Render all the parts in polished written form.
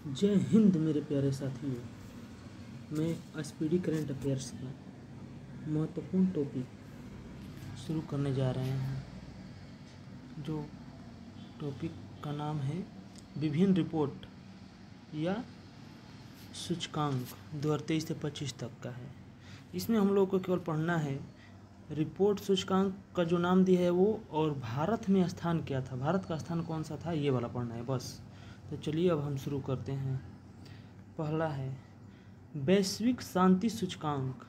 जय हिंद मेरे प्यारे साथियों। मैं स्पीडी करंट अफेयर्स का महत्वपूर्ण टॉपिक शुरू करने जा रहे हैं, जो टॉपिक का नाम है विभिन्न रिपोर्ट या सूचकांक 2023 से 25 तक का है। इसमें हम लोग को केवल पढ़ना है रिपोर्ट सूचकांक का जो नाम दिया है वो, और भारत में स्थान क्या था, भारत का स्थान कौन सा था, ये वाला पढ़ना है बस। तो चलिए अब हम शुरू करते हैं। पहला है वैश्विक शांति सूचकांक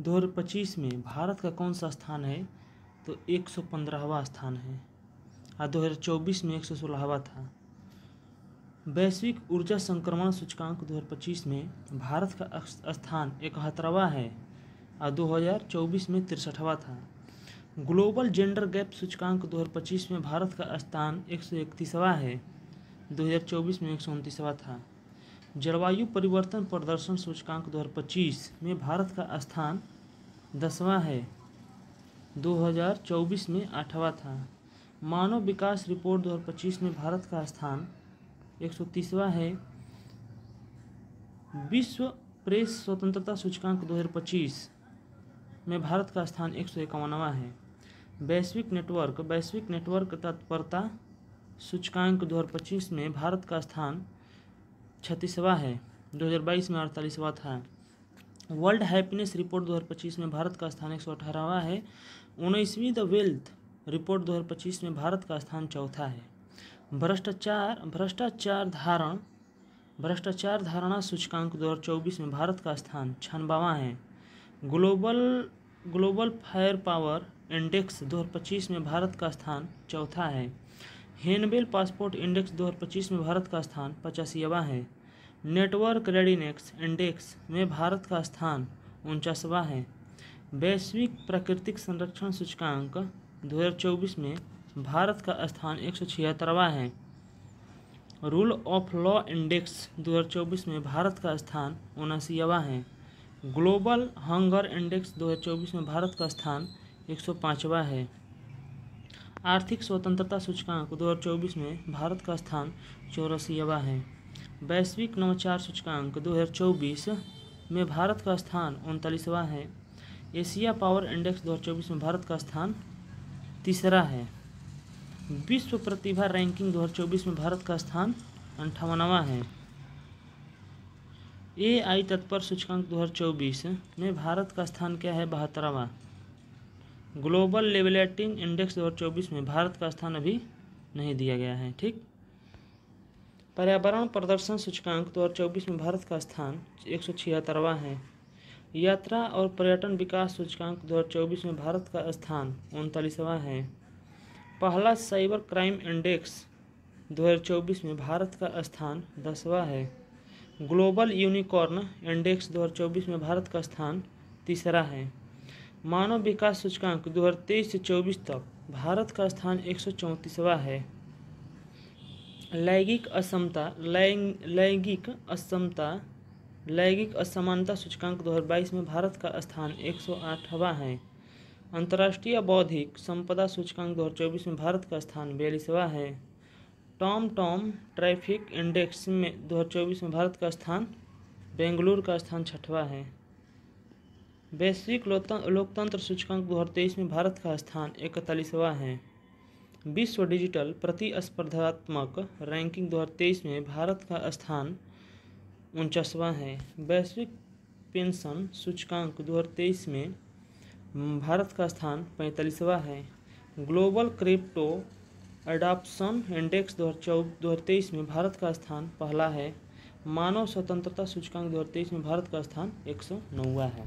2025 में भारत का कौन सा स्थान है, तो 115वां स्थान है और 2024 में 116वां था। वैश्विक ऊर्जा संक्रमण सूचकांक 2025 में भारत का स्थान 71वां है और 2024 में 63वां था। ग्लोबल जेंडर गैप सूचकांक 2025 में भारत का स्थान 131वां है, 2024 में 129वां था। जलवायु परिवर्तन प्रदर्शन सूचकांक 2025 में भारत का स्थान 10वां है, 2024 में 8वां था। मानव विकास रिपोर्ट 2025 में भारत का स्थान 130वां है। विश्व प्रेस स्वतंत्रता सूचकांक 2025 में भारत का स्थान 151वां है। वैश्विक नेटवर्क तत्परता सूचकांक 2025 में भारत का स्थान 36वां है, 2022 में 48वां था। वर्ल्ड हैप्पीनेस रिपोर्ट 2025 में भारत का स्थान 118वां है। 19वीं द वेल्थ रिपोर्ट 2025 में भारत का स्थान 4था है। भ्रष्टाचार धारणा सूचकांक 2024 में भारत का स्थान 96वां है। ग्लोबल फायर पावर इंडेक्स 2025 में भारत का स्थान 4था है। हेनबेल पासपोर्ट इंडेक्स 2025 में भारत का स्थान 85वां है। नेटवर्क रेडीनेस इंडेक्स में भारत का स्थान 49वां है। वैश्विक प्राकृतिक संरक्षण सूचकांक 2024 में भारत का स्थान 176वां है। रूल ऑफ लॉ इंडेक्स 2024 में भारत का स्थान 79वां है। ग्लोबल हंगर इंडेक्स 2024 में भारत का स्थान 105वां है। आर्थिक स्वतंत्रता सूचकांक 2024 में भारत का स्थान 84वां है। वैश्विक नवाचार सूचकांक 2024 में भारत का स्थान 39वां है। एशिया पावर इंडेक्स 2024 में भारत का स्थान 3रा है। विश्व प्रतिभा रैंकिंग 2024 में भारत का स्थान 58वां है। AI तत्पर सूचकांक 2024 में भारत का स्थान क्या है, 72वां। ग्लोबल लेवलेटिंग इंडेक्स 2024 में भारत का स्थान अभी नहीं दिया गया है, ठीक। पर्यावरण प्रदर्शन सूचकांक 2024 में भारत का स्थान 176वां है। यात्रा और पर्यटन विकास सूचकांक 2024 में भारत का स्थान 39वां है। पहला साइबर क्राइम इंडेक्स 2024 में भारत का स्थान 10वां है। ग्लोबल यूनिकॉर्न इंडेक्स 2024 में भारत का स्थान 3रा है। मानव विकास सूचकांक 2023 से 24 तक भारत का स्थान 134वां है। लैंगिक असमानता सूचकांक 2022 में भारत का स्थान 108वां है। अंतर्राष्ट्रीय बौद्धिक संपदा सूचकांक 2024 में भारत का स्थान 42वां है। टॉम ट्रैफिक इंडेक्स में 2024 में भारत का स्थान, बेंगलुरु का स्थान 6वां है। वैश्विक लोकतंत्र सूचकांक 2023 में भारत का स्थान 41वां है। विश्व डिजिटल प्रतिस्पर्धात्मक रैंकिंग 2023 में भारत का स्थान 49वां है। वैश्विक पेंशन सूचकांक 2023 में भारत का स्थान 45वां है। ग्लोबल क्रिप्टो एडॉप्शन इंडेक्स 2023 में भारत का स्थान 1ला है। मानव स्वतंत्रता सूचकांक 2023 में भारत का स्थान 109वां है।